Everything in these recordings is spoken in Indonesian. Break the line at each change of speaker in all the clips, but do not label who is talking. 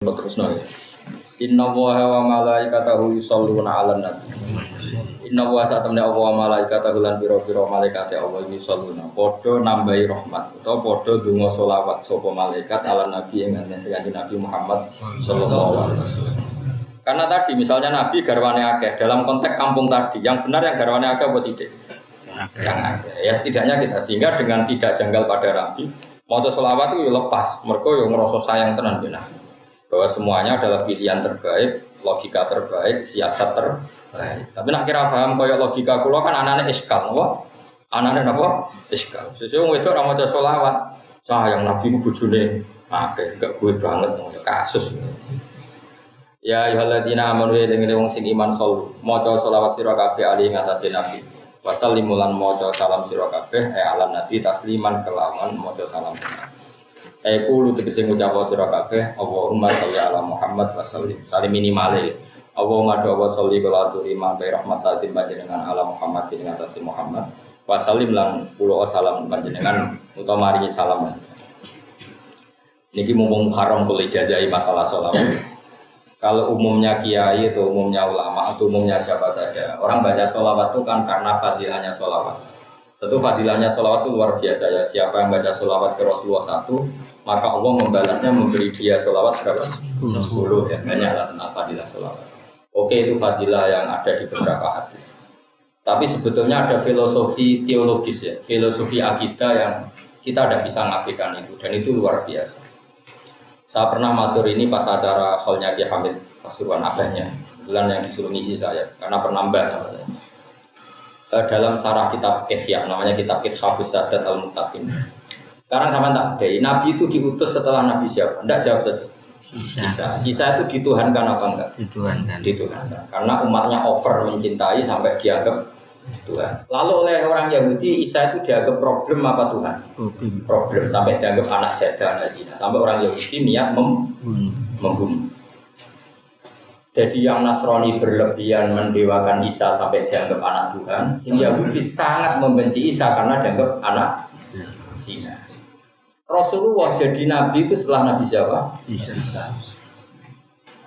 Terus nih, Inna wa malaikatahu yusholluna 'alan nabi. Inna wa satamna Allah malaikatahu lan pira-pira malaikat Allah yusholluna. Padha nambahi rahmat utawa padha donga selawat sapa malaikat 'alan nabi ing ngaten Nabi Muhammad sallallahu alaihi wasallam. Karena tadi misalnya Nabi garwane akeh dalam konteks kampung tadi, yang benar yang garwane akeh apa sithik? Yang akeh. Ya setidaknya kita sehingga dengan tidak janggal pada Nabi, maca selawat itu lepas, mergo yo ngrasa sayang tenan benar. Bahwa semuanya adalah pilihan terbaik, logika terbaik, siasat terbaik. Tapi nak kira paham kaya logika kula kan anane iskal, apa? Anane napa? Iskal. Sesuk wong wedok ora maca selawat, sayang Nabi ku bojone akeh, gak gue banget kasus. Ya ayyuhalladzina amanu dengan wong sing iman khol, maca selawat sira kabeh ali ngatasé Nabi. Wasallimu lan maca salam sira kabeh alam Nabi tasliman kelawan maca salam. Kulo tegese ngucap sira kabeh Allahumma sholli ala Muhammad wa sallim. Salim minimale. Allahumma wa sholli wa aturi ma bi rahmatin panjenengan ala Muhammad ing atase Muhammad. Wa sallim lan kula salam panjenengan utawa maringi salam. Niki mumpung haram kula ijazahi masalah sholawat. Kalau umumnya kiai atau umumnya ulama atau umumnya siapa saja, orang baca sholawat itu kan karena fadilahnya sholawat. Tentu fadilahnya sholawat itu luar biasa ya. Siapa yang baca sholawat ke Rasulullah 1, maka Allah membalasnya memberi dia sholawat berapa? 10 ya. Banyaklah tentang fadilah sholawat. Oke, itu fadilah yang ada di beberapa hadis. Tapi sebetulnya ada filosofi teologis ya, filosofi akidah yang kita tidak bisa ngapikan itu, dan itu luar biasa. Saya pernah matur ini pas acara hallnya Ki Hamid Pasuruan abahnya, bulan yang disuruh ngisi saya, karena penambah sama saya. Dalam sarah kitab Ihya, namanya kitab Hafiz Sadat Al-Muttaqin. Sekarang sama tak ada, Nabi itu diutus setelah Nabi siapa? Tidak jawab saja. Isa itu dituhankan apa enggak? Dituhankan. Karena umatnya over mencintai sampai dianggap Tuhan. Lalu oleh orang Yahudi Isa itu dianggap problem apa Tuhan? Problem sampai dianggap anak jadah, anak zina. Sampai orang Yahudi niat membunuh. Jadi yang Nasrani berlebihan mendewakan Isa sampai dianggap anak Tuhan, sehingga Yahudi sangat membenci Isa karena dianggap anak zina. Rasulullah jadi nabi itu setelah Nabi siapa? Isa.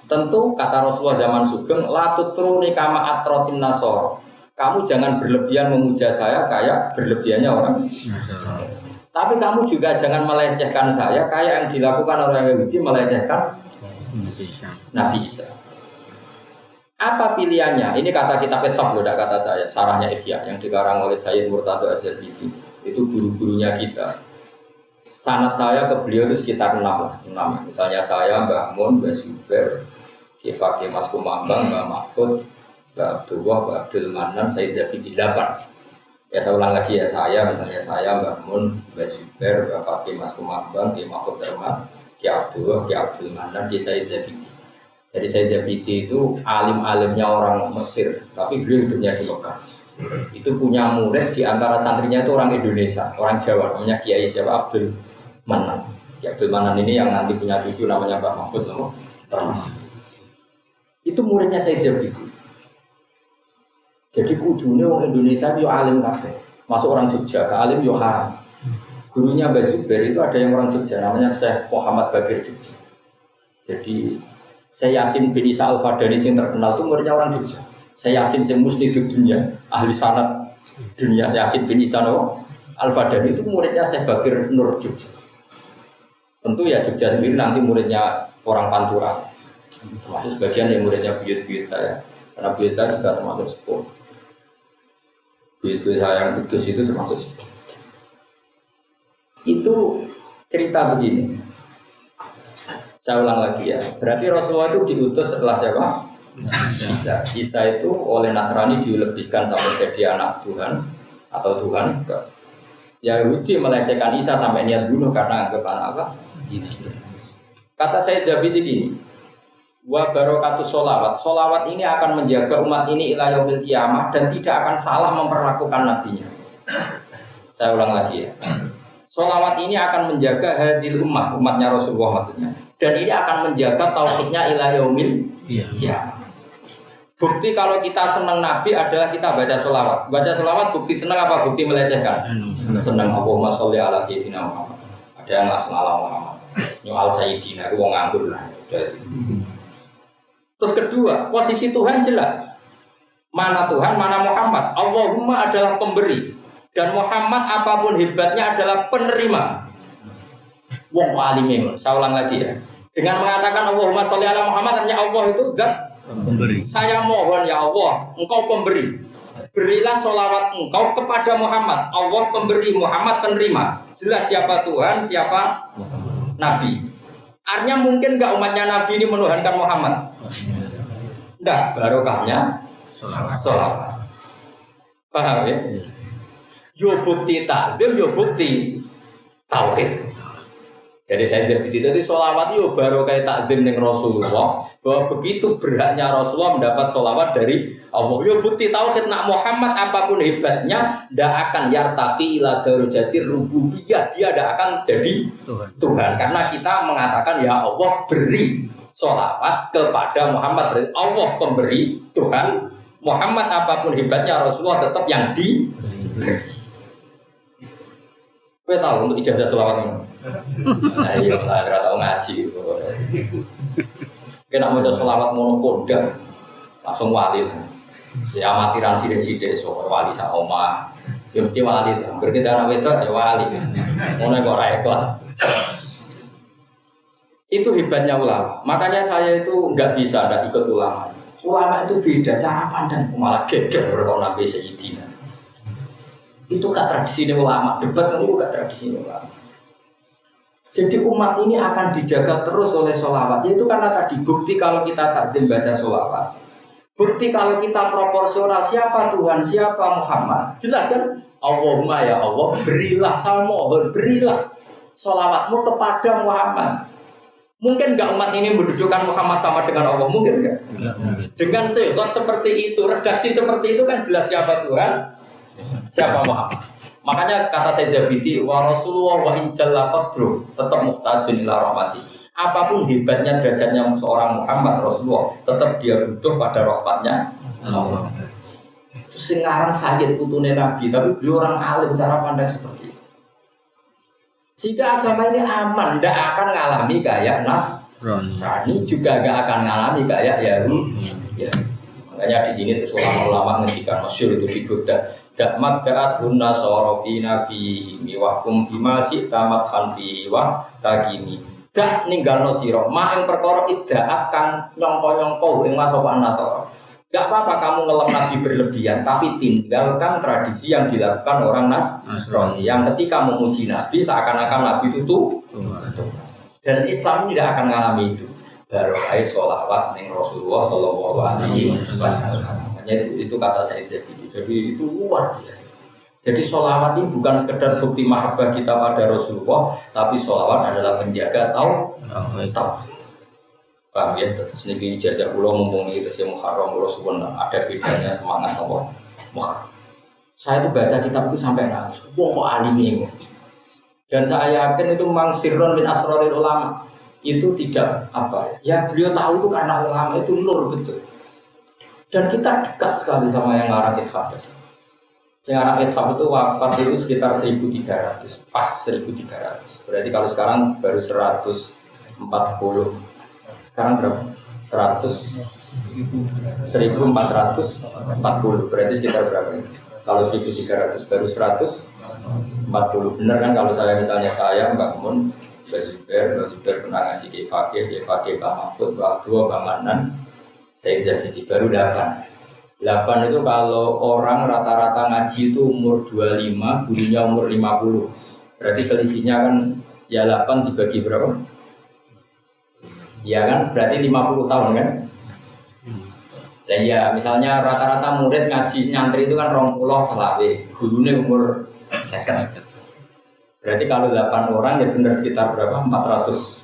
Tentu kata Rasulullah zaman Sugeng, la tutruni kama atrotin nasor. Kamu jangan berlebihan memuja saya kayak berlebihannya orang. Tapi kamu juga jangan melecehkan saya kayak yang dilakukan orang Yahudi melecehkan Nabi Isa. Apa pilihannya? Ini kata kitab Ethaf loh, tidak kata saya. Sarahnya Ihya yang dikarang oleh Sayyid Murtado Az-Zabidi. Itu guru-gurunya kita. Sanad saya ke beliau itu sekitar 6. Misalnya saya, Mbah Mun, Mbah Zubair, Kifaki Mas Kumambang, Mbah Mahfud, Mbah Abdullah, Mbah Abdul Manan, Sayyid Zabidi 8. Ya saya ulang lagi ya, saya misalnya saya, Mbah Mun, Mbah Zubair, Mbah Fakih Mas Kumambang, Ki Mahfud Termas, Ki Abdullah, Ki Abdul Manan, Ki Sayyid Zabidi. Jadi Sayyid Zabidi itu alim-alimnya orang Mesir, tapi beliau hidupnya di Mekah. Itu punya murid di antara santrinya itu orang Indonesia, orang Jawa, namanya Kiai siapa? Abdul Manan. Ki Abdul Manan ini yang nanti punya cucu namanya Mbah Mahfud Termas. Itu muridnya Sayyid Zabidi. Jadi kudunya orang Indonesia itu alim kabeh. Masuk orang Jogja, ke alim yo haram. Gurunya Mbah Zubair itu ada yang orang Jogja, namanya Syekh Muhammad Bagir Jogja. Jadi Syekh Yasin bin Isa Al-Fadani yang terkenal itu muridnya orang Jogja. Syekh Yasin yang musnid dunia, ahli sanad dunia. Syekh Yasin bin Isa Al-Fadani itu muridnya Syekh Bagir Nur Jogja. Tentu ya Jogja sendiri nanti muridnya orang Pantura. Termasuk sebagian yang muridnya buyut-buyut saya. Karena buyut saya juga termasuk sepuh. Buyut-buyut saya yang kudus itu termasuk sepuh. Itu cerita begini. Saya ulang lagi ya. Berarti Rasulullah itu diutus setelah siapa? Isa. Isa itu oleh Nasrani dilebihkan sampai jadi anak Tuhan atau Tuhan. Yahudi melecehkan Isa sampai niat bunuh karena anggapan apa? Kata saya Zabidi ini, wa barokatu sholawat. Sholawat ini akan menjaga umat ini ila yaumil qiyamah dan tidak akan salah memperlakukan nabinya. Saya ulang lagi ya. Sholawat ini akan menjaga hadil umatnya Rasulullah maksudnya. Dan ini akan menjaga tauhidnya ila yaumil qiyamah. Bukti kalau kita senang Nabi adalah kita baca sholawat. Baca sholawat bukti senang apa bukti melecehkan? Senang. Allahumma sholli ala sayyidina Muhammad. Ada yang langsung ala Muhammad. Nyual sayyidina, itu wong nganggur lah. Terus kedua, posisi Tuhan jelas. Mana Tuhan, mana Muhammad. Allahumma adalah pemberi dan Muhammad apapun hebatnya adalah penerima. Wong alimin. Saya ulang lagi ya. Dengan mengatakan Allahumma sholli ala Muhammad, artinya Allah itu zat pemberi. Saya mohon ya Allah, Engkau pemberi. Berilah sholawat Engkau kepada Muhammad. Allah pemberi, Muhammad penerima. Jelas siapa Tuhan, siapa Nabi. Artinya mungkin enggak umatnya Nabi ini menuhankan Muhammad? Enggak, barokahnya sholawat. Paham ya? Yo bukti takdim, yo bukti tauhid. Jadi saya jadi itu sholawat yo baru kayak takdim dengan Rasulullah, bahwa begitu beratnya Rasulullah mendapat sholawat dari Allah. Yo bukti tauhid nak Muhammad apapun hebatnya tidak akan yartaqi ila darajati rububiyah, dia tidak akan jadi Tuhan. Karena kita mengatakan ya Allah beri sholawat kepada Muhammad, Allah pemberi Tuhan. Muhammad apapun hebatnya Rasulullah tetap yang di. Kowe tahu untuk ijazah sholawat ini? Nah iya lah, ora tau ngaji. Kena mau sholawat monopoda, langsung wali. Si amatiran sidik-sidik so wali sak omah. Ya mesti wali. Berarti anak wedok ya wali. Ngono kok ora ikhlas. Itu hebatnya ulama. Makanya saya itu enggak bisa ada ikut ulama. Ulama itu beda cara pandang, malah geger kalau Nabi Sayyidina. Itu gak tradisi ulama, debat itu gak tradisi ulama. Jadi umat ini akan dijaga terus oleh sholawat. Itu karena tadi bukti kalau kita takdim baca sholawat. Bukti kalau kita proporsional siapa Tuhan, siapa Muhammad. Jelas kan? Allahumma ya Allah, berilah salmo, berilah sholawatmu kepada Muhammad. Mungkin enggak umat ini mendudukkan Muhammad sama dengan Allah? Mungkin enggak? Dengan sehot seperti itu, redaksi seperti itu kan jelas siapa Tuhan, siapa Muhammad. Makanya kata Sayyid Zabidi, wa Rasulullah wa injalla qadru tetap muhtajun ila rahmati. Apapun hebatnya derajatnya seorang Muhammad Rasulullah, tetap dia butuh pada rahmatnya Allah. Itu singaran Sayyid putune Nabi, tapi dia orang alim cara pandang seperti itu. Jika agama ini aman, tidak akan mengalami kayak Nasrani, juga tidak akan mengalami kayak Yahudi. Ya. Makanya di sini terus ulama-ulama ngendikan masyhur itu di Baghdad. Dakmat da'at hunna sorofi nabi miwakum bima tamat khanfi wa takimi. Dak ninggalno sira mak ing perkara iddaat kang nyongko-nyongko ing masokan nasara. Gak apa-apa kamu ngelem nabi berlebihan, tapi tinggalkan tradisi yang dilakukan orang Nasrani yang ketika memuji nabi seakan-akan nabi itu dan Islam tidak akan mengalami itu. Barokai sholawat ning Rasulullah Shallallahu Alaihi Wasallam. Itu kata Sayyid Zabidi. Jadi itu luar biasa. Jadi sholawat ini bukan sekedar bukti mahabbah kita pada Rasulullah, tapi sholawat adalah penjaga tauhid. Paham ya? Terus ini ijazah pulau mumpung itu si Muharram Rasulullah ada bedanya semangat Allah Muharram. Saya itu baca kitab itu sampai nangis. Wah kok alim ini. Dan saya yakin itu memang sirron bin asroril ulama. Itu tidak apa ya, beliau tahu itu karena ulama itu nur betul. Dan kita dekat sekali sama yang ngarang Itfaq. Yang ngarang Itfaq itu wafat itu sekitar 1300, pas 1300. Berarti kalau sekarang baru 140. Sekarang berapa? 1440. Berarti sekitar berapa ini? Kalau 1300 baru 140. Benar kan kalau saya misalnya saya Mbak Mun, Mbak Zubair pernah ngasih ke Fakih, Pak Mahfud, Pak Abdul, Pak Manan, Sayyid Zabidi baru 8 itu kalau orang rata-rata ngaji itu umur 25, gurunya umur 50. Berarti selisihnya kan ya 8 dibagi berapa? Ya kan berarti 50 tahun kan? Dan ya misalnya rata-rata murid ngaji nyantri itu kan 20 selawe, gurunya umur 50. Berarti kalau 8 orang ya benar sekitar berapa? 400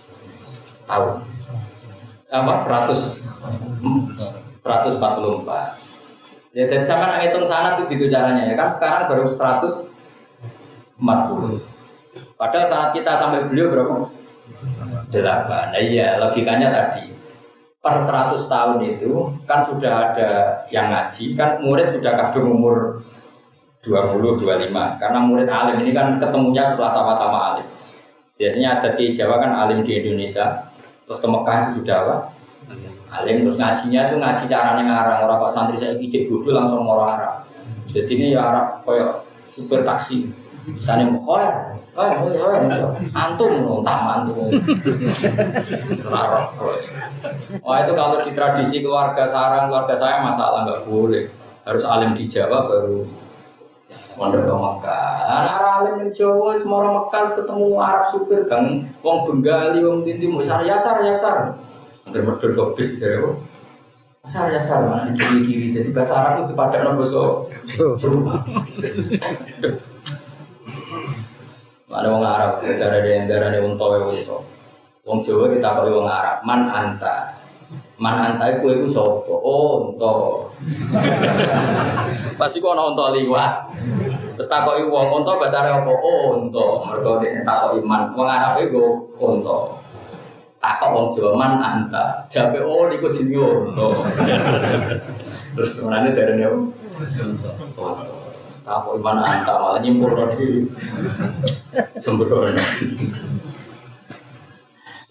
tahun. Apa? 144. Ya jadi sama ngitung sana tuh gitu caranya ya kan sekarang baru 140. Padahal saat kita sampai beliau berapa? 8. Nah iya logikanya tadi per 100 tahun itu kan sudah ada yang ngaji kan murid sudah kadung umur 20-25 karena murid alim ini kan ketemunya setelah sama-sama alim. Biasanya ada di Jawa kan alim di Indonesia, Terus ke Mekah itu sudah apa? Alim. Terus ngajinya itu ngaji caranya ngarang. Orang kok santri saya ijek dulu langsung orang Arab. Jadi ini ya Arab kayak supir taksi. Misalnya mau antum tak mantu. Serarok. Wah itu kalau di tradisi keluarga sarang keluarga saya masalah nggak boleh. Harus alim di Jawa baru mondok ke Mekah. Anak alim di Jawa semua orang Mekah ketemu Arab supir kan, wong Bengali, wong Tinti mau yasar. Berdor ke bis dari apa? Yasar mana di kiri. Jadi bahasa Arab itu pada bahasa mana wong Arab, negara unta unta. Wong Jawa kita kalau wong Arab, man anta itu sapa? Oh unta. Pasti kok ana unta liwat. Terus takoki wong unta bahasane apa? Oh unta. Mergo nek takoki man, wong Arab iku unta. Takok wong Jawa man anta. Jabe oh niku jenenge unta. Terus menane darane unta. Takok iman anta malah nyimpulno dhewe. Sembrono.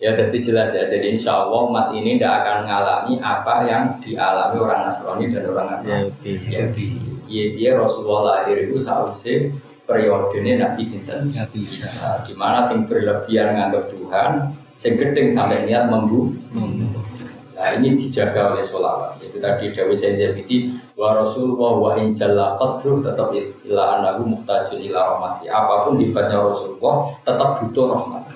Ya jadi jelas ya. Jadi insya Allah umat ini tidak akan mengalami apa yang dialami orang Nasrani dan orang Yahudi. Iya Rasulullah lahir itu sausé periodenya Nabi Sinten. Di mana sing berlebihan nganggap Tuhan, sing gedeng sampai niat membunuh. Nah ini dijaga oleh sholawat. Itu tadi Dawi Sayyiditi wa Rasulullah wa injalla qadruh tetap ila anahu muhtajun ila rahmati. Apapun dibaca Rasulullah tetap butuh rahmat.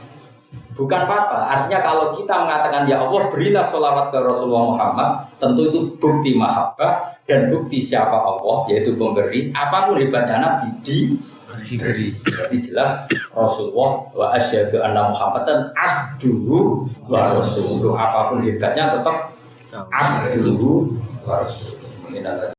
Bukan apa-apa, artinya kalau kita mengatakan ya Allah berilah sholawat ke Rasulullah Muhammad, tentu itu bukti mahabbah dan bukti siapa Allah, yaitu pemberi. Apapun hebatnya Nabi diberi. Jadi jelas Rasulullah wa asyhadu anna Muhammadan abduhu wa rasuluh. Apapun hebatnya tetap abduhu wa rasuluh.